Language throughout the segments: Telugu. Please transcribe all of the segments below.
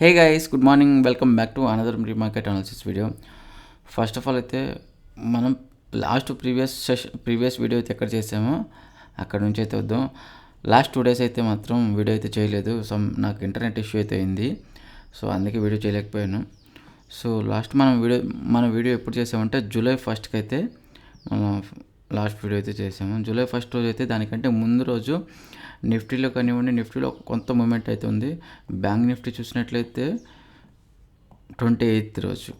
Hey guys, good morning. Welcome back to another pre market analysis video. First of all అయితే మనం లాస్ట్ ప్రీవియస్ వీడియో అయితే ఎక్కడ చేసామో అక్కడ నుంచి అయితే వద్దాం. లాస్ట్ 2 days అయితే మాత్రం వీడియో అయితే చేయలేదు. నాకు ఇంటర్నెట్ ఇష్యూ అయితే అయింది. సో అందుకే వీడియో చేయలేకపోయాను. సో లాస్ట్ మన వీడియో ఎప్పుడు చేసామంటే జూలై 1st అయితే మనం లాస్ట్ వీడియో అయితే చేసాము. జూలై 1st రోజు అయితే దానికంటే ముందు రోజు నిఫ్టీలో కానివ్వండి, నిఫ్టీలో కొంత మూమెంట్ అయితే ఉంది. బ్యాంక్ నిఫ్టీ చూసినట్లయితే 28th రోజు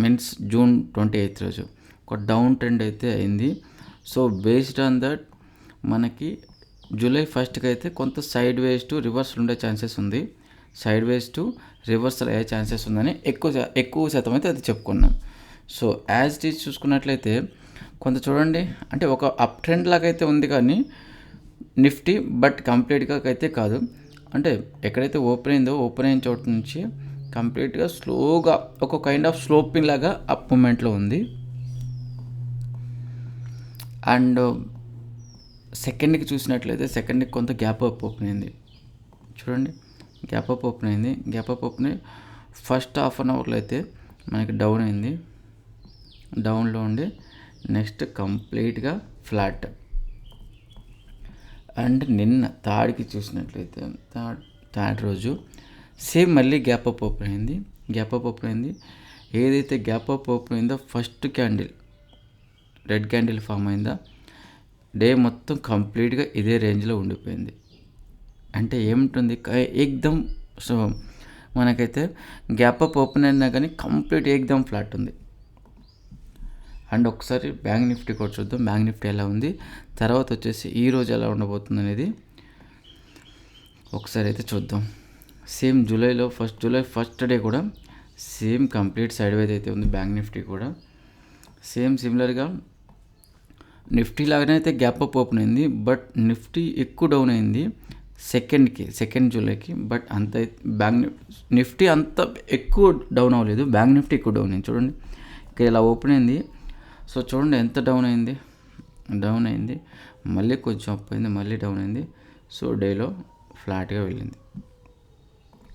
మీన్స్ జూన్ 28th రోజు ఒక డౌన్ ట్రెండ్ అయితే అయింది. సో బేస్డ్ ఆన్ దట్ మనకి జూలై 1st అయితే కొంత సైడ్ వేస్ టు రివర్సల్ ఉండే ఛాన్సెస్ ఉంది. సైడ్ వేస్ టు రివర్సల్ అయ్యే ఛాన్సెస్ ఉందని ఎక్కువ శాతం అయితే అది చెప్పుకున్నాం. సో యాజ్ ఇట్ ఈజ్ చూసుకున్నట్లయితే కొంత చూడండి, అంటే ఒక అప్ ట్రెండ్ లాగా అయితే ఉంది కానీ నిఫ్టీ, బట్ కంప్లీట్గా అయితే కాదు. అంటే ఎక్కడైతే ఓపెన్ అయిన చోట నుంచి కంప్లీట్గా స్లోగా ఒక కైండ్ ఆఫ్ స్లోపింగ్ లాగా అప్ మూమెంట్లో ఉంది. అండ్ సెకండ్కి చూసినట్లయితే సెకండ్కి కొంత గ్యాప్ అప్ ఓపెన్ అయింది. చూడండి, గ్యాప్ అప్ ఓపెన్ అయింది. గ్యాప్ అప్ ఓపెన్ అయ్యి ఫస్ట్ హాఫ్ అన్ అవర్లో అయితే మనకి డౌన్ అయింది. డౌన్లో ఉండి నెక్స్ట్ కంప్లీట్గా ఫ్లాట్. అండ్ నిన్న థర్డ్కి చూసినట్లయితే థర్డ్ రోజు సేమ్ మళ్ళీ గ్యాప్ అప్ ఓపెన్ అయింది. ఏదైతే గ్యాప్ అప్ ఓపెన్ అయిందో first candle red candle form అయిందా, డే మొత్తం కంప్లీట్గా ఇదే రేంజ్లో ఉండిపోయింది. అంటే ఏముంటుంది, ఏకదమ్. సో మనకైతే గ్యాప్ అప్ ఓపెన్ అయినా కానీ కంప్లీట్ ఏకదమ్ ఫ్లాట్ ఉంది. అండ్ ఒకసారి బ్యాంక్ నిఫ్టీ కూడా చూద్దాం. బ్యాంక్ నిఫ్టీ ఎలా ఉంది, తర్వాత వచ్చేసి ఈరోజు ఎలా ఉండబోతుంది అనేది ఒకసారి అయితే చూద్దాం. సేమ్ జూలై 1st డే కూడా సేమ్ కంప్లీట్ సైడ్ వైజ్ అయితే ఉంది బ్యాంక్ నిఫ్టీ కూడా. సేమ్ సిమిలర్గా నిఫ్టీ లాగానే అయితే గ్యాప్ అప్ ఓపెన్ అయింది, బట్ నిఫ్టీ ఎక్కువ డౌన్ అయింది సెకండ్ జూలైకి. బట్ అంత నిఫ్టీ అంత ఎక్కువ డౌన్ అవ్వలేదు, బ్యాంక్ నిఫ్టీ ఎక్కువ డౌన్ అయింది. చూడండి, ఇక్కడ ఇలా ఓపెన్ అయింది. సో చూడండి ఎంత డౌన్ అయింది, మళ్ళీ కొంచెం అప్ అయింది, మళ్ళీ డౌన్ అయింది. సో డేలో ఫ్లాట్గా వెళ్ళింది.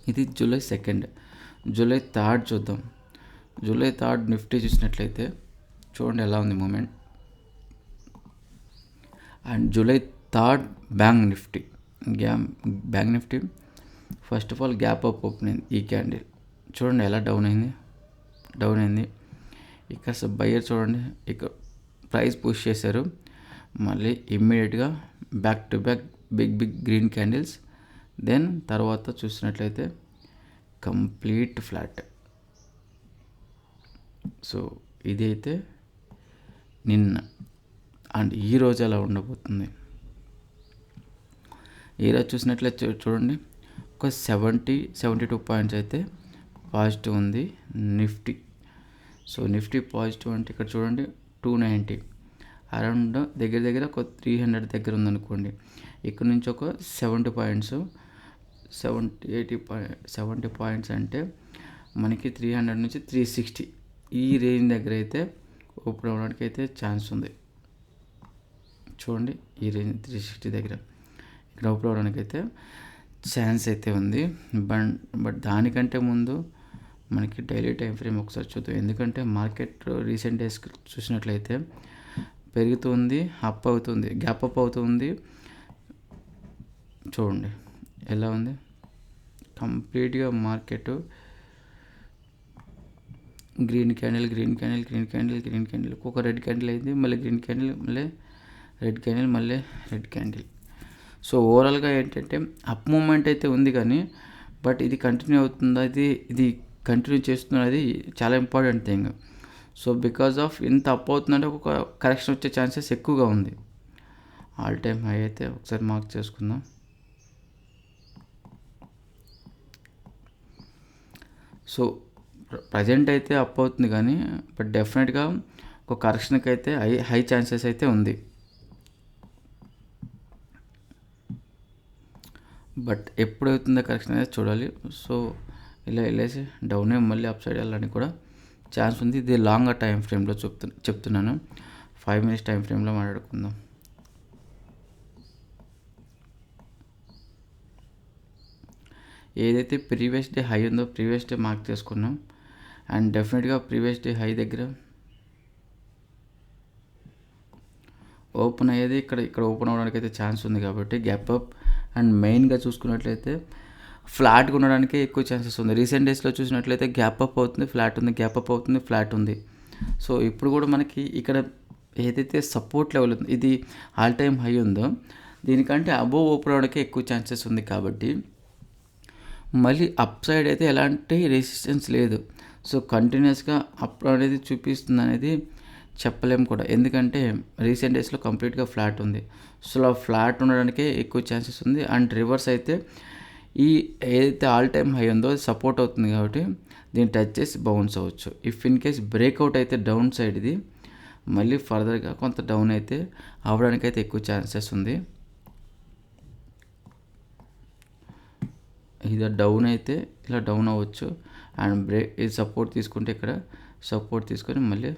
ఇది జూలై 2nd. జూలై 3rd చూద్దాం. జూలై 3rd నిఫ్టీ చూసినట్లయితే చూడండి ఎలా ఉంది moment. And July 3rd bank Nifty first of all gap up open అయింది. ఈ క్యాండిల్ చూడండి ఎలా డౌన్ అయింది. ఇక్కడ బయ్యర్ చూడండి, ఇక్కడ ప్రైస్ పుష్ చేశారు, మళ్ళీ ఇమ్మీడియట్గా back to back big green candles. Then తర్వాత చూసినట్లయితే కంప్లీట్ ఫ్లాట్. సో ఇది అయితే నిన్న. అండ్ ఈరోజు ఎలా ఉండబోతుంది, ఈరోజు చూసినట్లయితే చూడండి ఒక 72 పాయింట్స్ అయితే పాజిటివ్ ఉంది నిఫ్టీ. సో నిఫ్టీ పాజిటివ్ అంటే ఇక్కడ చూడండి 290 అరౌండ్ దగ్గర ఒక 300 దగ్గర ఉందనుకోండి. ఇక్కడ నుంచి ఒక 70 పాయింట్స్ 70 పాయింట్స్ అంటే మనకి 300 నుంచి 360 ఈ రేంజ్ దగ్గర అయితే ఓపెన్ అవ్వడానికి అయితే ఛాన్స్ ఉంది. చూడండి, ఈ రేంజ్ 360 దగ్గర ఇక్కడ ఓపెన్ అవ్వడానికి అయితే ఛాన్స్ అయితే ఉంది. బట్ దానికంటే ముందు మనకి డైలీ టైం ఫ్రేమ్ ఒకసారి చూద్దాం. ఎందుకంటే మార్కెట్ రీసెంట్ డేస్ చూసినట్లయితే పెరుగుతుంది, అప్ అవుతుంది, గ్యాప్ అప్ అవుతుంది. చూడండి ఎలా ఉంది కంప్లీట్గా మార్కెట్. గ్రీన్ క్యాండిల్ ఒక రెడ్ క్యాండిల్ అయింది, మళ్ళీ గ్రీన్ క్యాండిల్, మళ్ళీ రెడ్ క్యాండిల్, మళ్ళీ రెడ్ క్యాండిల్. సో ఓవరాల్గా ఏంటంటే అప్ మూమెంట్ అయితే ఉంది కానీ బట్ ఇది కంటిన్యూ అవుతుందా, ఇది కంటిన్యూ చేస్తున్నది చాలా important thing. So because of ఇంత అప్ అవుతుందంటే ఒక కరెక్షన్ వచ్చే ఛాన్సెస్ ఎక్కువగా ఉంది. ఆల్ టైమ్ హై అయితే ఒకసారి మార్క్ చేసుకుందాం. సో ప్రజెంట్ అయితే అప్ అవుతుంది కానీ బట్ డెఫినెట్గా ఒక కరెక్షన్కి అయితే హై ఛాన్సెస్ అయితే ఉంది. బట్ ఎప్పుడు అవుతుందో కరెక్షన్ అయితే చూడాలి. సో ఇలా వెళ్ళేసి డౌన్ మళ్ళీ అప్ సైడ్ వెళ్ళడానికి కూడా ఛాన్స్ ఉంది. ఇది లాంగర్ టైం ఫ్రేమ్లో చెప్తున్నాను. 5 minutes టైం ఫ్రేమ్లో మాట్లాడుకుందాం. ఏదైతే ప్రీవియస్ డే హై ఉందో ప్రీవియస్ డే మార్క్ చేసుకున్నాం. అండ్ డెఫినెట్గా ప్రీవియస్ డే హై దగ్గర ఓపెన్ అయ్యేది ఇక్కడ ఓపెన్ అవ్వడానికి అయితే ఛాన్స్ ఉంది కాబట్టి గ్యాప్ అప్. అండ్ మెయిన్గా చూసుకున్నట్లయితే ఫ్లాట్గా ఉండడానికి ఎక్కువ ఛాన్సెస్ ఉంది. రీసెంట్ డేస్లో చూసినట్లయితే గ్యాప్ అప్ అవుతుంది, ఫ్లాట్ ఉంది, గ్యాప్ అప్ అవుతుంది, ఫ్లాట్ ఉంది. సో ఇప్పుడు కూడా మనకి ఇక్కడ ఏదైతే సపోర్ట్ లెవెల్ ఉంది, ఇది ఆల్ టైమ్ హై ఉందో దీనికంటే అబోవ్ ఓపెన్ అవ్వడానికి ఎక్కువ ఛాన్సెస్ ఉంది కాబట్టి మళ్ళీ అప్ సైడ్ అయితే ఎలాంటి రెసిస్టెన్స్ లేదు. సో కంటిన్యూస్గా అప్ అనేది చూపిస్తుంది అనేది చెప్పలేము కూడా, ఎందుకంటే రీసెంట్ డేస్లో కంప్లీట్గా ఫ్లాట్ ఉంది. సో ఆ ఫ్లాట్ ఉండడానికే ఎక్కువ ఛాన్సెస్ ఉంది. అండ్ రివర్స్ అయితే ఈ ఏదైతే ఆల్ టైమ్ హై ఉందో అది సపోర్ట్ అవుతుంది కాబట్టి దీన్ని టచ్ చేసి బౌన్స్ అవ్వచ్చు. ఇఫ్ ఇన్ కేస్ బ్రేక్అవుట్ అయితే డౌన్ సైడ్ ఇది మళ్ళీ ఫర్దర్గా కొంత డౌన్ అయితే అవ్వడానికైతే ఎక్కువ ఛాన్సెస్ ఉంది. ఇది డౌన్ అయితే ఇలా డౌన్ అవ్వచ్చు. అండ్ ఇది సపోర్ట్ తీసుకుంటే ఇక్కడ సపోర్ట్ తీసుకొని మళ్ళీ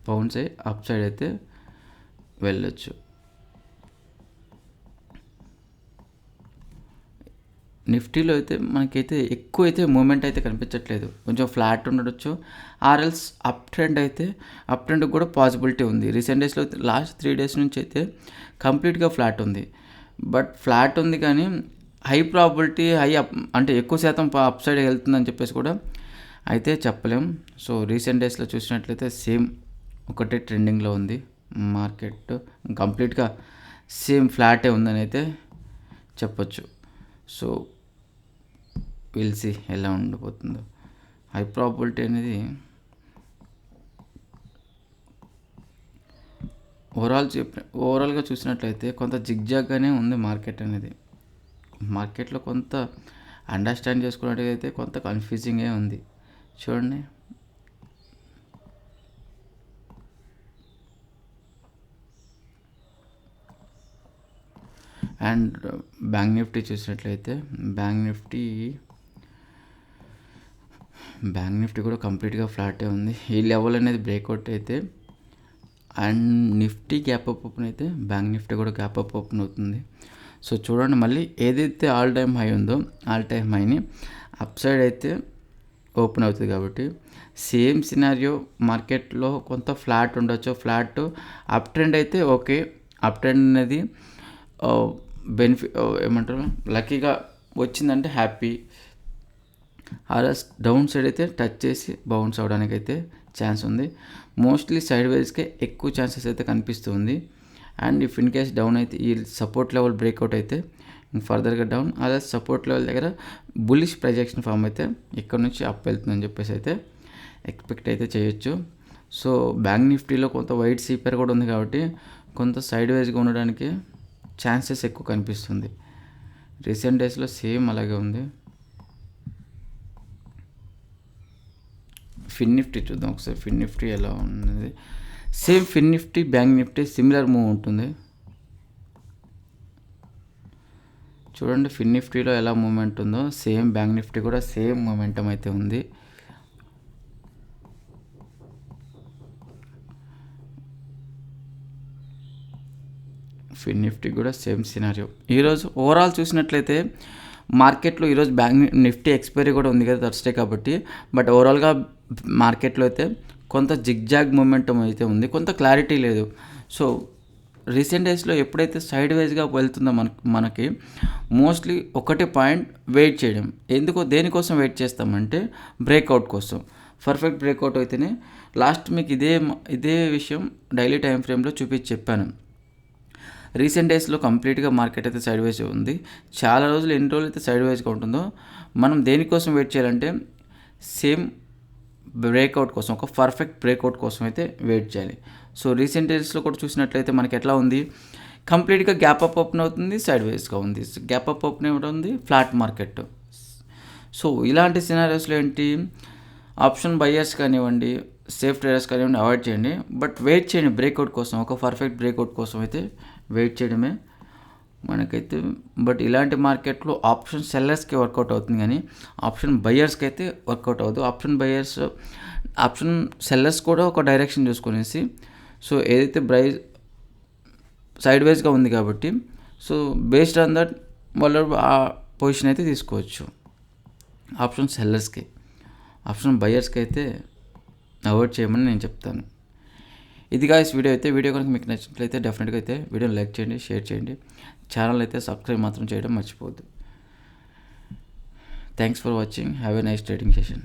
బౌన్స్ అయ్యి అప్ సైడ్ అయితే వెళ్ళొచ్చు. నిఫ్టీలో అయితే మనకైతే ఎక్కువ అయితే మూమెంట్ అయితే కనిపించట్లేదు, కొంచెం ఫ్లాట్ ఉండొచ్చు. ఆర్ఎల్స్ అప్ ట్రెండ్ కూడా పాసిబిలిటీ ఉంది. రీసెంట్ డేస్లో లాస్ట్ 3 days నుంచి అయితే కంప్లీట్గా ఫ్లాట్ ఉంది. బట్ ఫ్లాట్ ఉంది కానీ హై ప్రాబిలిటీ అంటే ఎక్కువ శాతం అప్ సైడ్ వెళ్తుందని చెప్పేసి కూడా అయితే చెప్పలేం. సో రీసెంట్ డేస్లో చూసినట్లయితే సేమ్ ఒకటే ట్రెండింగ్లో ఉంది మార్కెట్, కంప్లీట్గా సేమ్ ఫ్లాటే ఉందని అయితే చెప్పొచ్చు. సో విల్సి ఎలా ఉండిపోతుందో. హై ప్రాబిలిటీ అనేది ఓవరాల్గా చూసినట్లయితే కొంత జిగ్జాగ్గానే ఉంది మార్కెట్ అనేది. మార్కెట్లో కొంత అండర్స్టాండ్ చేసుకున్నట్టయితే కొంత కన్ఫ్యూజింగే ఉంది చూడండి. అండ్ బ్యాంక్ నిఫ్టీ చూసినట్లయితే బ్యాంక్ నిఫ్టీ కూడా కంప్లీట్గా ఫ్లాటే ఉంది. ఈ లెవెల్ అనేది బ్రేక్అవుట్ అయితే and Nifty gap up open అయితే బ్యాంక్ నిఫ్టీ కూడా గ్యాప్ అప్ ఓపెన్ అవుతుంది. సో చూడండి, మళ్ళీ ఏదైతే ఆల్ టైమ్ హై ఉందో ఆల్ టైమ్ హైని అప్ సైడ్ అయితే ఓపెన్ అవుతుంది కాబట్టి సేమ్ సినారియో మార్కెట్లో కొంత ఫ్లాట్ ఉండొచ్చు. ఫ్లాట్ అప్ ట్రెండ్ అయితే ఓకే, అప్ ట్రెండ్ అనేది ఏమంటారు లక్కీగా వచ్చిందంటే హ్యాపీ. ఆర్ఎస్ డౌన్ సైడ్ అయితే టచ్ చేసి బౌన్స్ అవడానికి అయితే ఛాన్స్ ఉంది. మోస్ట్లీ సైడ్ వైజ్కే ఎక్కువ ఛాన్సెస్ అయితే కనిపిస్తుంది. And if in case down అయితే ఈ సపోర్ట్ లెవెల్ బ్రేక్అవుట్ అయితే ఫర్దర్గా డౌన్, అలా సపోర్ట్ లెవెల్ దగ్గర బుల్లిష్ ప్రొజెక్షన్ ఫామ్ అయితే ఇక్కడ నుంచి అప్ వెళ్తుందని చెప్పేసి అయితే ఎక్స్పెక్ట్ అయితే చేయొచ్చు. సో బ్యాంక్ నిఫ్టీలో కొంత వైట్ సీపర్ కూడా ఉంది కాబట్టి కొంత సైడ్ వైజ్గా ఉండడానికి ఛాన్సెస్ ఎక్కువ కనిపిస్తుంది. రీసెంట్ డేస్లో సేమ్ అలాగే ఉంది. ఫిన్ నిఫ్టీ చూద్దాం ఒకసారి. ఫిన్ నిఫ్టీ ఎలా ఉన్నది, same fin Nifty bank Nifty similar move ఉంటుంది. చూడండి ఫిన్ నిఫ్టీలో ఎలా మూమెంట్ ఉందో సేమ్ బ్యాంక్ నిఫ్టీ కూడా సేమ్ మూమెంటం అయితే ఉంది. ఫిన్ నిఫ్టీ కూడా సేమ్ సినారియో. ఈరోజు ఓవరాల్ చూసినట్లయితే మార్కెట్లో ఈరోజు బ్యాంక్ నిఫ్టీ ఎక్స్పైరీ కూడా ఉంది కదా థర్స్డే కాబట్టి, బట్ ఓవరాల్గా మార్కెట్లో అయితే కొంత జిగ్జాగ్ మూమెంటం అయితే ఉంది, కొంత క్లారిటీ లేదు. సో రీసెంట్ డేస్లో ఎప్పుడైతే సైడ్ వైజ్గా వెళ్తుందో మనకి మోస్ట్లీ ఒకటే పాయింట్ వెయిట్ చేయడం. దేనికోసం వెయిట్ చేస్తామంటే బ్రేక్అవుట్ కోసం. పర్ఫెక్ట్ బ్రేక్అవుట్ అయితేనే లాస్ట్ మీకు ఇదే విషయం డైలీ టైం ఫ్రేమ్లో చెప్పాను. రీసెంట్ డేస్లో కంప్లీట్గా మార్కెట్ అయితే సైడ్ వైజ్ ఉంది. చాలా రోజులు ఎన్ని రోజులు అయితే సైడ్ వైజ్గా ఉంటుందో మనం దేనికోసం వెయిట్ చేయాలంటే సేమ్ బ్రేక్అవుట్ కోసం, ఒక పర్ఫెక్ట్ బ్రేక్అవుట్ కోసం అయితే వెయిట్ చేయాలి. సో రీసెంట్ డేస్లో కూడా చూసినట్లయితే మనకి ఎట్లా ఉంది, కంప్లీట్గా గ్యాప్ అప్ ఓపెన్ అవుతుంది, సైడ్ వైజ్గా ఉంది, గ్యాప్ అప్ ఓపెన్ అవుతుంది, ఫ్లాట్ మార్కెట్. సో ఇలాంటి సినారియోస్లో ఏంటి, ఆప్షన్ బయ్యర్స్ కానివ్వండి, సేఫ్ ట్రేడర్స్ కానివ్వండి అవాయిడ్ చేయండి. బట్ వెయిట్ చేయండి బ్రేక్అవుట్ కోసం, ఒక పర్ఫెక్ట్ బ్రేక్అవుట్ కోసం అయితే వెయిట్ చేయడమే మనకైతే. బట్ ఇలాంటి మార్కెట్లో ఆప్షన్ సెల్లర్స్కి వర్కౌట్ అవుతుంది కానీ ఆప్షన్ బయ్యర్స్కి అయితే వర్కౌట్ అవ్వదు. ఆప్షన్ సెల్లర్స్ కూడా ఒక డైరెక్షన్ చూసుకునేసి, సో ఏదైతే సైడ్ వైజ్గా ఉంది కాబట్టి, సో బేస్డ్ ఆన్ దట్ వాళ్ళు పొజిషన్ అయితే తీసుకోవచ్చు. ఆప్షన్ సెల్లర్స్కి. ఆప్షన్ బయర్స్కి అయితే అవాయిడ్ చేయమని నేను చెప్తాను. ఇది గాయ్స్ వీడియో అయితే. వీడియో కనుక మీకు నచ్చినట్లయితే డెఫినెట్గా అయితే వీడియోని లైక్ చేయండి, షేర్ చేయండి. ఛానల్ అయితే సబ్స్క్రైబ్ మాత్రం చేయడం మర్చిపోవద్దు. Thanks for watching. Have a nice trading session.